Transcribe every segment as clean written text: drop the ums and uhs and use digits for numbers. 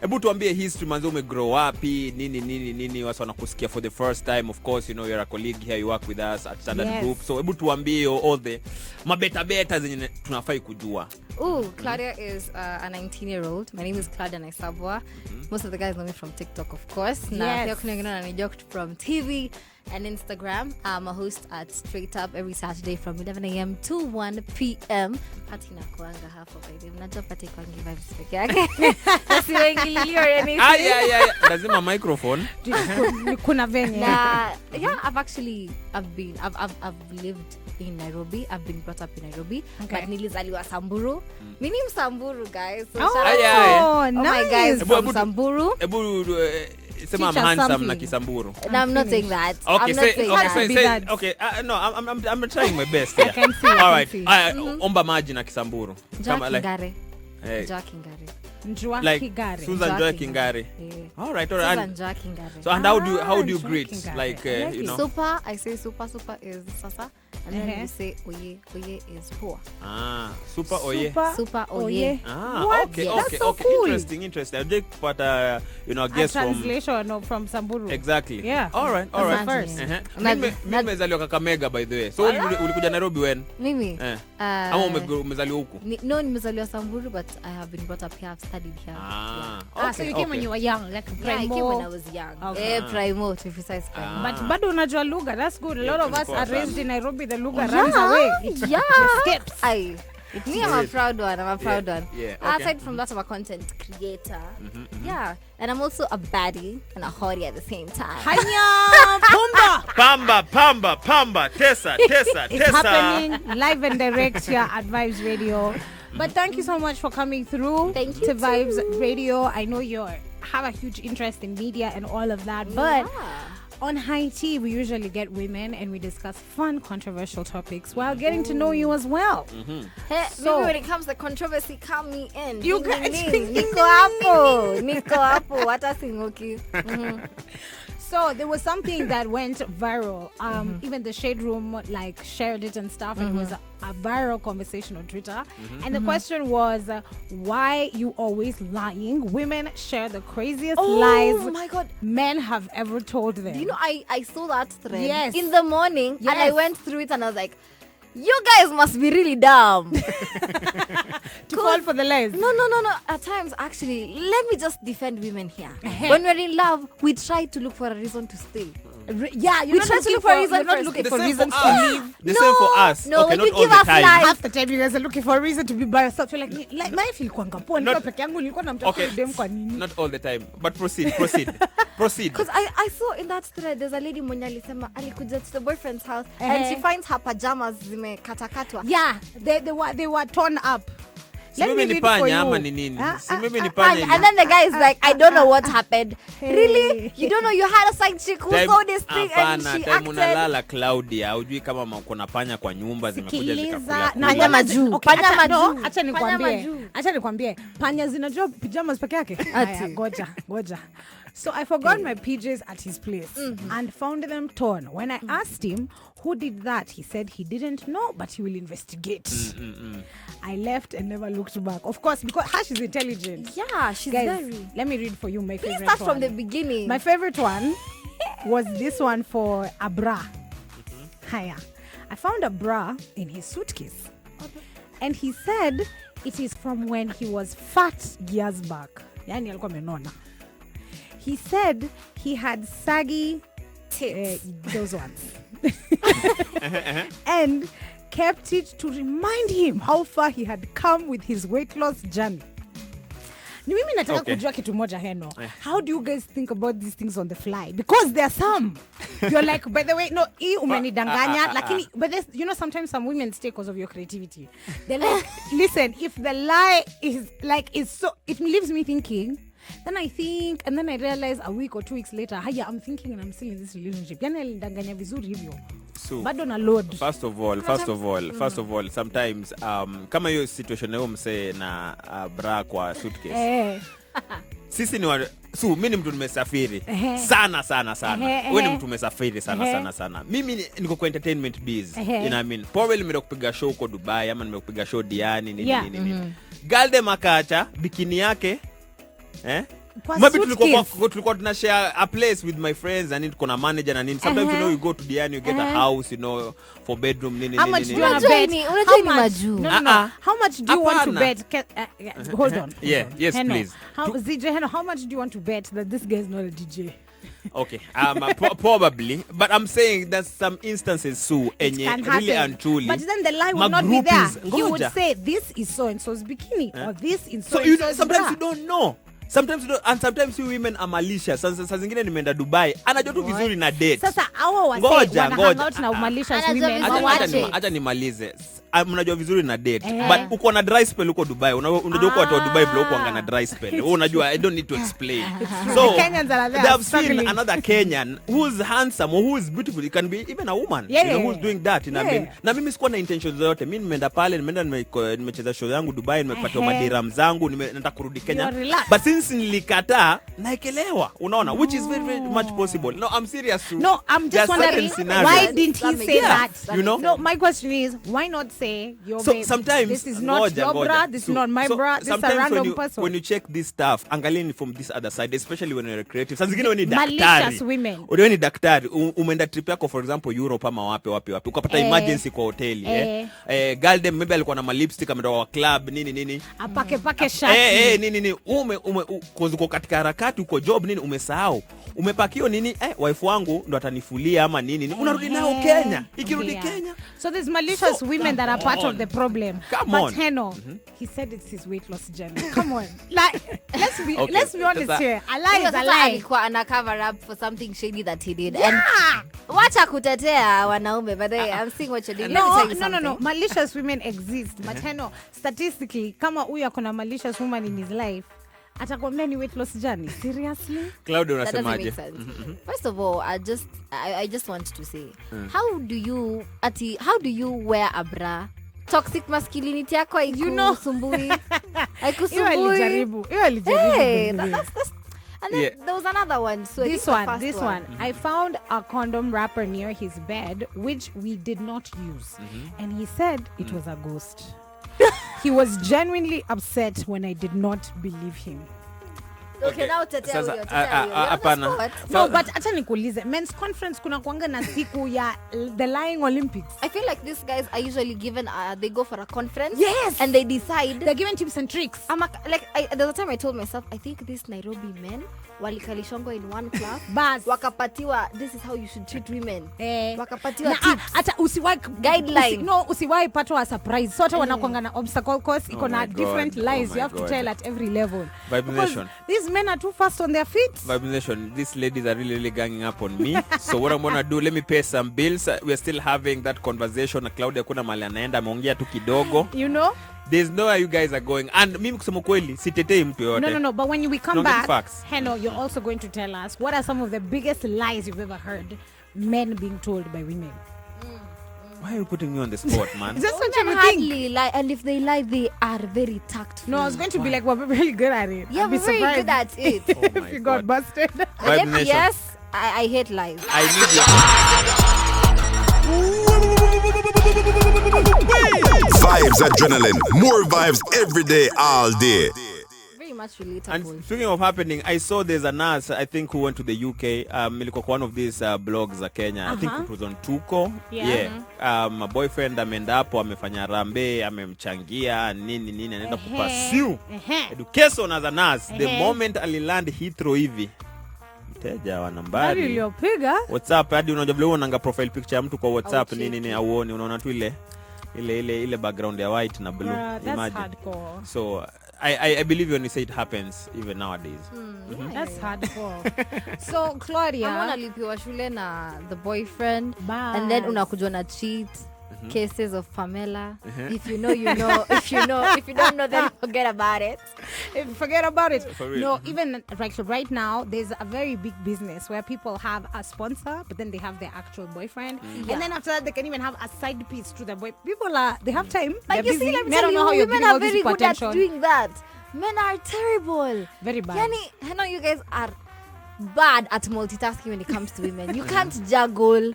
Hebu tuambie history manzo, umegrow up nini watu wanakusikia for the first time. Of course, you know, you're a colleague here, you work with us at Standard Group. So hebu tuambie all the mabeta zenye tunafai kujua. Claudia is a 19-year-old. My name is Claudia Naisabwa. Most of the guys know me from TikTok, of course. Now, pia kuna wengine wananijua from TV and Instagram. I'm a host at Straight Up every Saturday from 11 a.m. to 1 p.m. Pati na kuanga hapo baby. Mnajua pati kuangi vibes peke yake. Nasiwaingililio or anything. Yeah. Lazima microphone. Kuna venye. Yeah, I've lived in Nairobi. I've been brought up in Nairobi. Okay. But nilizaliwa Samburu. Mimi Msamburu, guys. So nice. my guys from Samburu. Sema I'm handsome na Kisamburu. No, I'm not saying that. Okay, no, I'm trying my best here. I can see. All right. Omba maji na Kisamburu. Kama like Njua Kingare. Susan Njua Kingare. Yeah. All right. Susan Njua Kingare. So and how do you greet? Kingare. Like you know. Super, I say super is sasa. And then you say oye is poor. Super oye. Super oye. Okay. That's so cool. Interesting. I'll take but you know, I guess translation from Samburu. Exactly. Yeah. All right. First. Mimi nimezaliwa Kakamega by the way. So ulikuja Nairobi when? Mimi. Ama umezaliwa huko? No, nimezaliwa Samburu, but I have been brought up here. I've studied here. So you came when you were young, like primo. Yeah, I came when I was young. Okay. Primo, to be precise. But bado unajua lugha. That's good. A lot of us are raised in Nairobi. The lugha runs away. Yeah. Skips. Me, I'm a proud one. Yeah, okay. Aside from that, I'm a content creator. Yeah. And I'm also a baddie and a hottie at the same time. Hanya! Pamba. Tessa. It's happening live and direct here at Vibes Radio. But thank you so much for coming through. Thank you to Vibes Radio. I know you have a huge interest in media and all of that. But on High Tea, we usually get women and we discuss fun, controversial topics while getting to know you as well. Hey, So maybe when it comes to controversy, count me in. You Ding, guys ding, think- ding. Niko hapo. What a singoki. So there was something that went viral. Even the Shade Room like shared it and stuff. It was a viral conversation on Twitter. And the question was, why you always lying? Women share the craziest lies Oh my God. men have ever told them. Do you know, I saw that thread Yes. in the morning and I Yes. went through it and I was like, you guys must be really dumb. to fall for the lies. No. At times, actually, let me just defend women here. When we're in love, we try to look for a reason to stay. Yeah, We try to look for a reason You're not for looking stay. for The same reasons for to us. leave. The same for us. No, Okay, when not you all give the us time. lies. Half the time you guys are looking for a reason to be by yourself. You're like my feel kwanga poa niko peke yangu nilikuwa namtafuta dem kwa nini? Not all the time, but proceed. Because I saw in that thread, there's a lady mwenye alisema alikuja to the boyfriend's house and she finds her pajamas zimekatakatwa. Yeah, they were torn up. Let me Mimi ni read for panya you. ama ni nini? Si mimi ni panya. And then the guy is like, I don't know what happened. Really? You don't know you had a side chick who saw this thing and she acted? Unalala Claudia, hujui kama kuna panya kwa nyumba zimekuja zikakula. Na Panya majuu. Okay, Panya majuu. Acha majuu. nikwambie. Panya zinajua pyjamas peke yake. Haya, goja. So I forgot my PJs at his place and found them torn. When I asked him who did that, he said he didn't know, but he will investigate. I left and never looked back. Of course, because Hash is intelligent. Yeah, she's Guys, very... let me read for you my Please favorite start one. from the beginning. My favorite one was this one for a bra. Haya. I found a bra in his suitcase. And he said it is from when he was fat years back. Yani alikuwa amenona. He said he had saggy Tits. those ones. And kept it to remind him how far he had come with his weight loss journey. Ni mimi nataka kujua kitu moja Heno. How do you guys think about these things on the fly? Because there are some. You're like, by the way, no, umenidanganya. Lakini, but you know, sometimes some women stay because of your creativity. They're like, listen, if the lie is like, it leaves me thinking. Then I think, and then I realize a week or 2 weeks later, I'm thinking and I'm still in this relationship. Yani alidanganya vizuri hivyo. So, bado na load. First of all, sometimes kama hiyo situation leo mse na bra kwa suitcase. Sisi ni mimi ni mtu nimesafiri sana. Wewe ni mtu umesafiri sana. Mimi niko kwa entertainment biz. You know what I mean? Probably nimekuja kupiga show kwa Dubai ama nimekupiga show Diani nini. Galde makacha bikini yake maybe tulikuwa tuna share a place with my friends and tuko na manager na nini. Sometimes you know you go to Diani, you get a house, you know, for bedroom nini. How much do you want to bet? How much do you want to bet? Hold on. Yes, please. How much do you want to bet that this guy is not a DJ? Okay, probably, but I'm saying there's some instances so really and truly. But then the lie will not be there. He would say this is so and so's bikini or this is so and so's sometimes you don't know. Sometimes you don't, and sometimes you women are malicious. Saa zingine nimeenda Dubai anajua tu vizuri na date. Sasa hao wase wana hang out na malicious women. Acha nimalize. Mnajua vizuri na date, but uko na dry spell uko Dubai. Unajua uko watu wa Dubai block wanga na dry spell. Wewe unajua, I don't need to explain. So they have seen another Kenyan who's handsome or who's beautiful. It can be even a woman, you know, who's doing that. Na mimi sikuwa na intentions zote. Mimi nimeenda pale, nimecheza show yangu Dubai, nimepata madiram zangu, nataka kurudi Kenya. But since nilikataa, naekelewa. Unaona, which is very, very much possible. No, I'm serious too. No, I'm just wondering why didn't he say that? You know? No, my question is why not say your so babe, sometimes this is not your bra, this is not my bra, this is a random person. When you check this stuff, angalini from this other side, especially when you're a creative. Sasa zingine when ni malicious women. When ni daktari, umeenda trip yako for example Europe ama wapi. Ukapata emergency kwa hoteli, girl dem maybe alikuwa na lipstick ameenda kwa club nini. Apake shati. Nini uko katika harakati uko job nini umesahau. Umepakio nini wife wangu ndo atanifulia ama nini. Unarudi nao Kenya. Ikirudi Kenya. So there's malicious women that are part of the problem. Come but on. Heno, he said it's his weight loss journey. Come on. Like, let's be honest here. A lie is a lie. Alikuwa ana cover up for something shady that he did. And wacha kutetea wanaume, but I'm seeing what you're doing. No. Malicious women exist. But Heno, statistically, kama huyu akona malicious woman in his life, atakwambia ni weight loss journey. Seriously? Claudia unasemaje? First of all, I just want to say, how do you wear a bra? Toxic masculinity yako haikusumbui. Haikusumbui. Hey, that's and then there was another one. So this one. I found a condom wrapper near his bed, which we did not use. And he said it was a ghost. He was genuinely upset when I did not believe him. Okay, now tetea huyo. Hapana. No, but acha nikuulize. Men's conference kuna kuanga na siku ya the lying Olympics. I feel like these guys are usually given they go for a conference. Yes. And they decide. They're given tips and tricks. There's a time I told myself, I think these Nairobi men walikalishongwa in one class. Bas. Wakapatiwa, this is how you should treat women. Wakapatiwa tips. Hata usiwai guideline. Usiwai patwa a surprise. So hata wanakuanga na obstacle course, iko na different lies you have to tell at every level. Vibe Nation. These men are too fast on their feet. Vibe Nation, these ladies are really ganging up on me. So what I'm going to do, let me pay some bills. We're still having that conversation. Claudia kuna mali anaenda ameongea tu kidogo. You know? There's no way you guys are going. And mimi kusema kweli sitetei mtu yote. No. But when we come back, Heno, you're also going to tell us what are some of the biggest lies you've ever heard men being told by women. Why are you putting me on the spot, man? Just what you think. Hardly lie, and if they lie, they are very tactful. No, I was going to be like, we're really good at it. Yeah, we're very good at it. If you got busted. Yes, I hate lies. I need Vibes Adrenaline. More vibes every day, all day. Much relatable. And speaking of happening, I saw there's a nurse, I think, who went to the UK. Ilikuwa one of these blogs za Kenya. I think it was on Tuko. A boyfriend ameenda hapo, amefanya rambe, amemchangia, nini, anaenda kupursue education as a nurse. The moment aliland Heathrow hivi, mteja wa nambari. Uliopiga? WhatsApp, hadi unajua vile unaanga profile picture ya mtu kwa WhatsApp, nini, auone, unaona tu ile background ya white na blue. That's hardcore. So I believe when you say it happens even nowadays. That's hardcore. So Claudia, kama unalipiwa shule na the boyfriend, and then unakuja na cheat. Cases of Pamela. If you know, you know. If you don't know, then forget about it. Forget about it. No, even right now, there's a very big business where people have a sponsor, but then they have their actual boyfriend, and then after that, they can even have a side piece to the boy. People they have time. Like you see, I don't know how you're women giving are all this very good attention. at doing that. Men are terrible. Very bad. I know you guys are bad at multitasking when it comes to women. You can't juggle.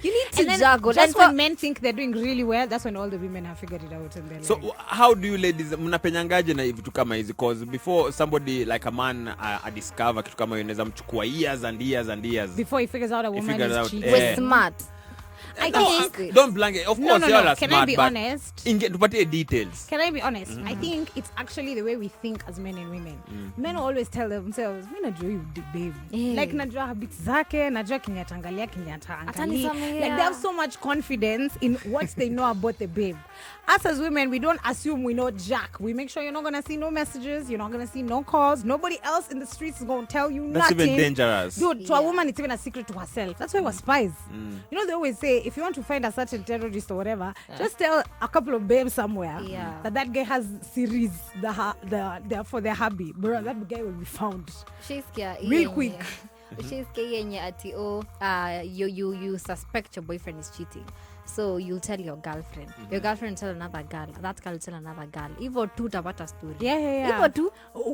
You need to And then juggle. just And when men think they're doing really well, that's when all the women have figured it out. And they're So like, how do you ladies mnapenyangaje na vitu kama hizi? Because before somebody like a man discover kitu kama hiyo inaweza mchukua years and years and years before he figures out a woman figures is out, cheating. we're smart. I think. Don't blanket. Of course, y'all are Can smart, I be but honest? tupatie details. Can I be honest? I think it's actually the way we think as men and women. Men always tell themselves, "Mi najua you babe." Like najua habits zake, najua kinyatangalia. Atanisamehea. Like they have so much confidence in what they know about the babe. Us as women, we don't assume we know jack. We make sure you're not gonna see no messages, you're not gonna see no calls. Nobody else in the streets is gonna tell you That's nothing. even dangerous. Dude, to a woman, it's even a secret to herself. That's why we're spies. You know, they always say, if you want to find a certain terrorist or whatever, just tell a couple of babes somewhere that guy has series for their hobby. Bro, that guy will be found real quick. She's yenye ati you suspect your boyfriend is cheating. So you'll tell your girlfriend. Your girlfriend will tell another girl. That girl will tell another girl. Ivo tu tapata story. Yeah. Ivo tu.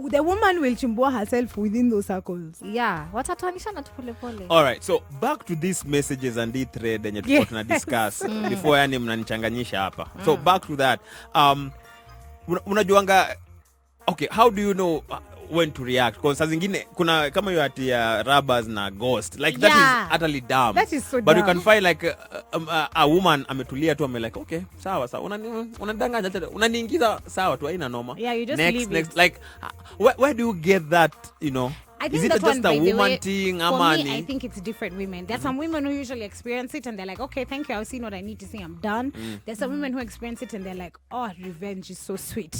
The woman will chimbua herself within those circles. Yeah. Watatuanishana tu pole pole. All right. So back to these messages and the thread yenye tulikuwa tuna discuss before yani mnanichanganyisha hapa. So back to that. Unajuanga okay, how do you know when to react? Because saa zingine kuna kama hiyo ati rubbers na ghost, like that is utterly dumb. That is so but dumb. you can find like a woman ametulia tu like okay sawa unadanganya unaniingiza sawa tu haina noma. Yeah, you just next leave like where do you get that, you know? I think is it that just one, a by the woman way, thing? For me, I think it's different women. There's some women who usually experience it and they're like, okay, thank you, I've seen what I need to see, I'm done. There's some women who experience it and they're like, oh, revenge is so sweet.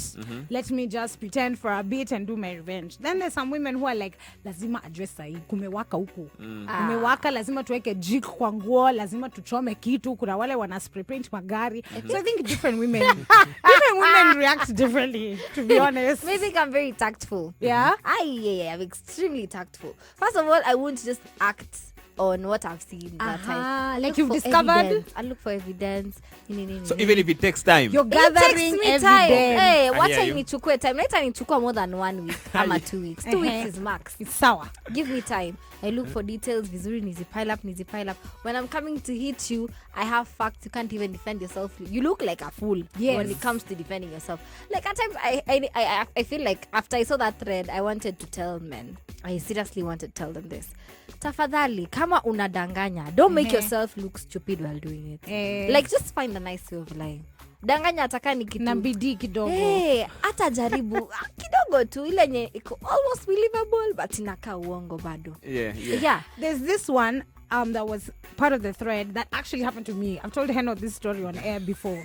Let me just pretend for a bit and do my revenge. Then there's some women who are like, lazima address sahi, kumewaka huku. Kumewaka, lazima tuweke jik kwa nguo, lazima tuchome kitu, kuna wale wana spray paint magari. So I think different women react differently, to be honest. Maybe I'm very tactful. Yeah? I'm extremely tactful. First of all, I won't just act on what I've seen that time. Like you've discovered? I look for evidence. So even if it takes time, you're gathering it takes me time. evidence. Hey, I what hear time you. nichukue time? Later nichukua more than 1 week. Ama 2 weeks. 2 weeks is max. It's sour. Give me time. I look for details. Vizuri nizi pile up. When I'm coming to hit you, I have facts. You can't even defend yourself. You look like a fool when it comes to defending yourself. Like at times, I feel like after I saw that thread, I wanted to tell men. I seriously wanted to tell them this. Tafadhali, kama unadanganya, don't make yourself look stupid while doing it. Like just find a nice way of lying. Danganya ataka ni kitu. Na bidii kidogo. Hata jaribu kidogo tu ile nye iko almost believable but inakaa uongo bado. Yeah. There's this one that was part of the thread that actually happened to me. I've told Heno this story on air before.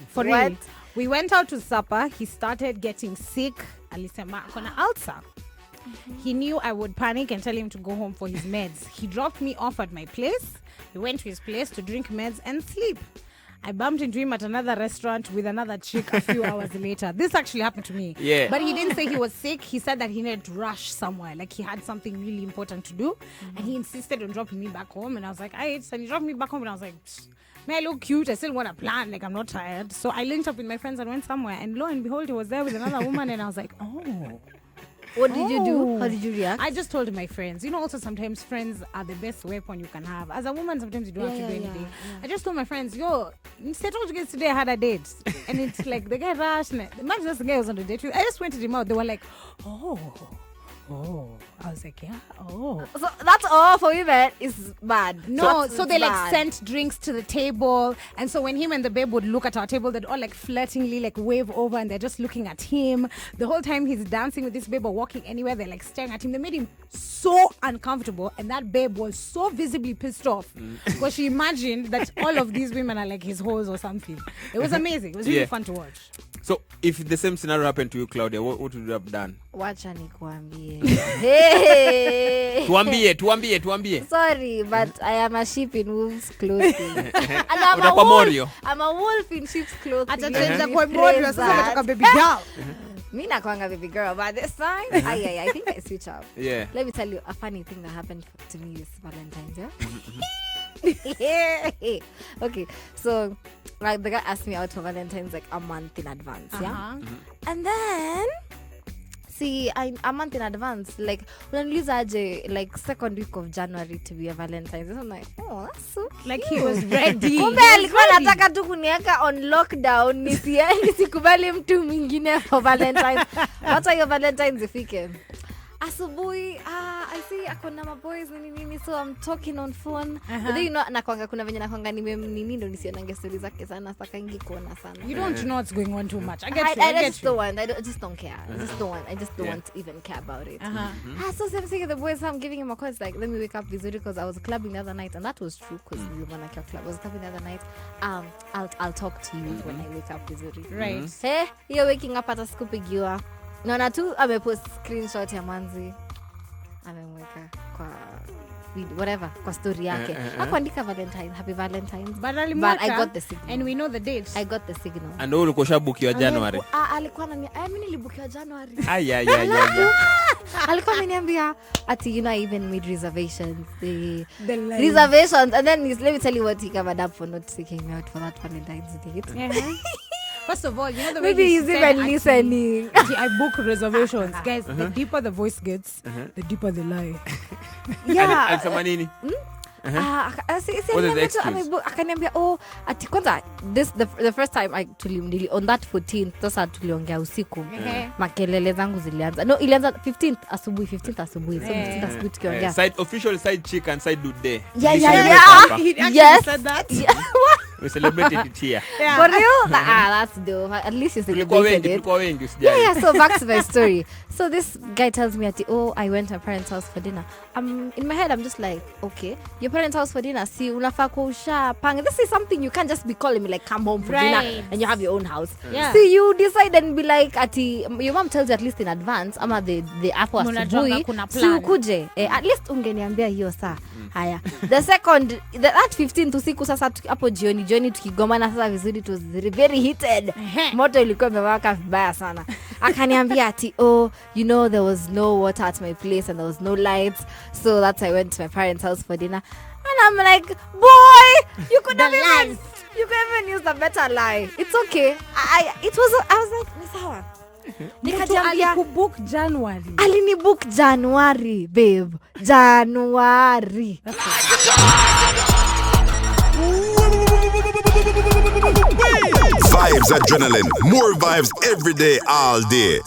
For real. We went out to supper. He started getting sick. Alisema kona ulcer. He knew I would panic and tell him to go home for his meds. He dropped me off at my place. He went to his place to drink meds and sleep. I bumped into him at another restaurant with another chick a few hours later. This actually happened to me. Yeah. But he didn't say he was sick. He said that he needed to rush somewhere. Like he had something really important to do. And he insisted on dropping me back home. And I was like, and he dropped me back home. And I was like, may I look cute? I still want to plan. Like I'm not tired. So I linked up with my friends and went somewhere. And lo and behold, he was there with another woman. And I was like, oh. What did you do? How did you react? I just told my friends. You know, also sometimes friends are the best weapon you can have. As a woman, sometimes you don't have to do anything. I just told my friends, yo, instead of guys today, I had a date. And it's like, the guy rushed. Imagine that's the guy I was on the date with. I just pointed him out. They were like, oh. I was like, yeah, oh. So that's all for women is bad. No, so they like sent drinks to the table. And so when him and the babe would look at our table, they'd all like flirtingly like wave over and they're just looking at him. The whole time he's dancing with this babe or walking anywhere, they're like staring at him. They made him so uncomfortable. And that babe was so visibly pissed off because she imagined that all of these women are like his hoes or something. It was amazing. It was really fun to watch. So if the same scenario happened to you, Claudia, what would you have done? Wacha nikuambie. Hey. Tuambie. Sorry, but I am a sheep in wolf's clothing. And I'm a wolf in sheep's clothing. Atachenza kwa Morio sasa ametoka baby girl. Mi nakwanga baby girl, but this time, I think I switch up. Yeah. Let me tell you a funny thing that happened to me this Valentine's, yeah? Okay, so like the guy asked me out for Valentine's like a month in advance, yeah? And then see a month in advance, like unaniuliza aje like second week of January to be a Valentine's. I'm like, oh, that's so like cute. he was ready. Kumbe alikuwa anataka tu kuniweka on lockdown nisikubali mtu mwingine for Valentine's. Hata hiyo Valentine's ifike asubuhi, I see akona my boys nini, so I'm talking on phone. But then nakwanga kuna venye nakwanga nini ndo nisionange story zake sana, saka ingi kuona sana. You don't know what's going on too much. I just don't care. I just don't want to even care about it. So same thing with the boys. I'm giving him a call. It's like, let me wake up vizuri because I was clubbing the other night, and that was true because we were at club. I was clubbing the other night. I'll talk to you when I wake up vizuri. Right. Hey, you're waking up at a scooping naona tu amepost screenshot ya manzi amemweka kwa whatever kwa story yake. Hakuandika Valentine, happy Valentine's, but I got the signal and we know the date. I got the signal. And all ukoshabukiwa January. Alikuwa mimi nilibukiwa January. Yeah. Alikuwa ameniambia ati I even made reservations. The reservations, and then let me tell you what he covered up for not taking me out for that Valentine's date. First of all, you know the way maybe he's even listening. I book reservations. Guys, the deeper the voice gets, the deeper the lie. Yeah. Alisema nini? Akaniambia ati kwanza the first time I tulimdili on that 14th sasa tuliongea usiku. Makelele zangu zilianza. No, ilianza 15th asubuhi. So 15th asubuhi tukiongea. Side official, side chick and side dude. Yeah. He actually said that. We celebrated it here. Yeah. For real? That's dope. At least you celebrated it. Yeah, so back to my story. So this guy tells me I went to my parents' house for dinner. In my head I'm just like, okay, your parents' house for dinner, see unafaa kushapanga. This is something you can't just be calling me like come home for dinner and you have your own house. Yeah. See, you decide and be like your mom tells you at least in advance ama the hapo asubuhi si ukuje. At least ungeniambia hiyo saa. Haya. The second that 15th usiku sasa hapo jioni tukigomana sasa vizuri, it was very heated. Moto ilikuwa imewaka vibaya sana. Akaniambia there was no water at my place and there was no lights, so that's I went to my parents' house for dinner. And I'm like, boy, you could even use a better lie. It's okay. I was like, sawa. Nikajambia book January. Alini book January, babe. January. Vibes, adrenaline, more vibes every day, all day.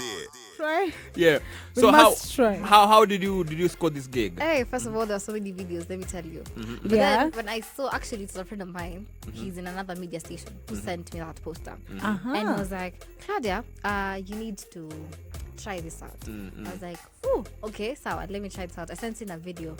Try. Yeah. So how did you score this gig? Hey, first of all, there are so many videos, let me tell you. But then when I saw, actually it's a friend of mine, he's in another media station, who sent me that poster. And he was like, Claudia, you need to try this out. I was like, oh, okay, so let me try this out. I sent in a video.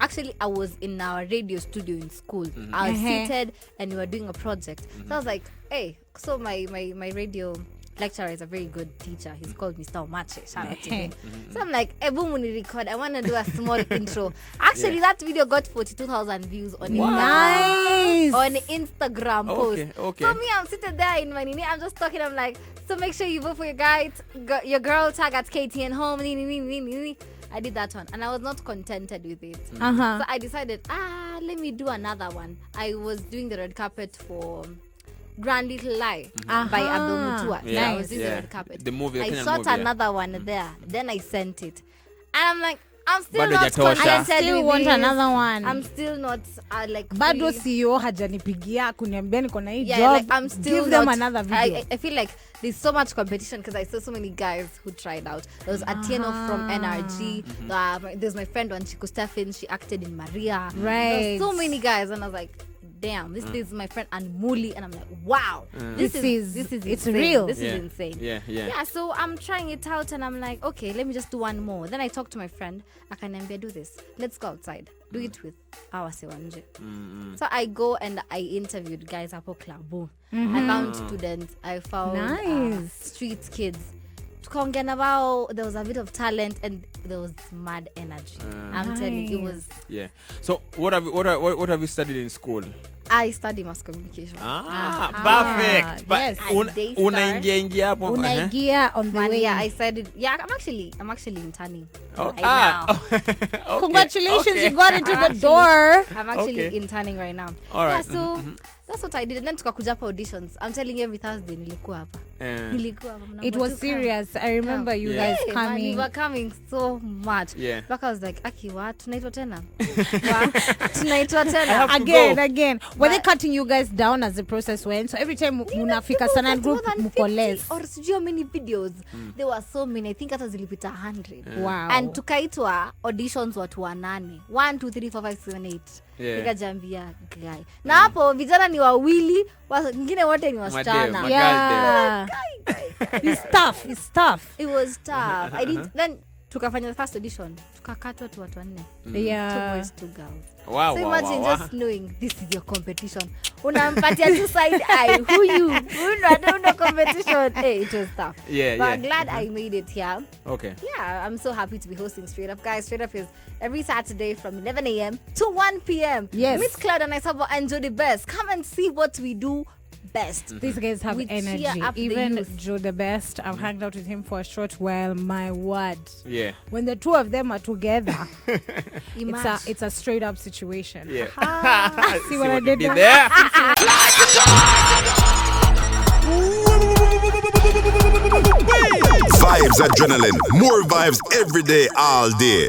Actually, I was in our radio studio in school. I was seated and we were doing a project. So I was like, hey, so my radio lecturer is a very good teacher. He's called Mr. Omache. Shout out to him. So I'm like, boom, when you record, I want to do a small intro. Actually, that video got 42,000 views on on Instagram post. Okay. So me, I'm sitting there in my nini. I'm just talking. I'm like, so make sure you vote for your guy, your girl, tag at KTN home. I did that one, and I was not contented with it. So I decided, let me do another one. I was doing the red carpet for Grand Little Lie by Abdul Mutua. I was doing the red carpet. The movie, I shot another one there. Then I sent it. And I'm like, I'm still not contented. I still want another one. I'm still not like bado CEO hajanipigia kuniambia niko na hii job. Like, I'm still give them another video. I feel like there's so much competition because I saw so many guys who tried out. There was Atieno from NRG. There's my friend Wanchiku Stephen. She acted in Maria. Right. There's so many guys, and I was like, damn, this is my friend Anmuli, and I'm like, wow, this is it's insane. Real. This is insane. Yeah. So I'm trying it out, and I'm like, okay, let me just do one more. Then I talked to my friend. Akaniambia, do this. Let's go outside. Do it with our Sewanje. So I go and I interviewed guys at Club. I found students. I found street kids. Tukaongea about there was a bit of talent and there was mad energy. I'm telling you, it was. Yeah. So what have you studied in school? I study mass communication. Perfect. Yes. Unaingia hapo. Unaingia on the way. Yeah, I studied. Yeah, I'm actually interning. Oh, right now. Okay. Congratulations, Okay. you got into the door. I'm actually Okay. interning right now. All right. Yeah, so that's what I did. And then tukakuja hapa auditions. I'm telling you, every Thursday nilikuwa hapa. Nilikuwa hapa. It was serious. I remember you guys Man, coming. you were coming so much. Yeah. Back I was like, Aki, what? Tunaitwa tena? Tunaitwa tena? have to Again. Were they cutting you guys down as the process went? So every time munafika sana group muko less. Or sijui how many videos. There were so many. I think hata zilipita 100. Wow. And tukaitwa auditions watu 8. 1 2 3 4 5 6 7 8. Yeah. Nikajambia guy. Na hapo vijana ni wawili, wengine wote ni wasichana. Yeah. It's tough. It was tough. I didn't then tukafanya the first audition. Tukakatwa tu watu 4. Yeah. 2 boys, 2 girls. Wow, So wow, imagine wow, just knowing this is your competition. Unampatia two side eye. Who you? Una competition. Hey, it was tough. Yeah, but yeah. I'm glad I made it here. Okay. Yeah, I'm so happy to be hosting Straight Up. Guys, Straight Up is every Saturday from 11 a.m. to 1 p.m. Yes. Miss Claudia Naisabwa and Joe the Best. Come and see what we do best. These guys have We energy. cheer up the Even youth. Joe the Best, I've hanged out with him for a short while. My word. Yeah. When the two of them are together, Imagine. it's a straight up situation. Yeah. See what I did there? there? Vibes Adrenaline. More vibes every day, all day.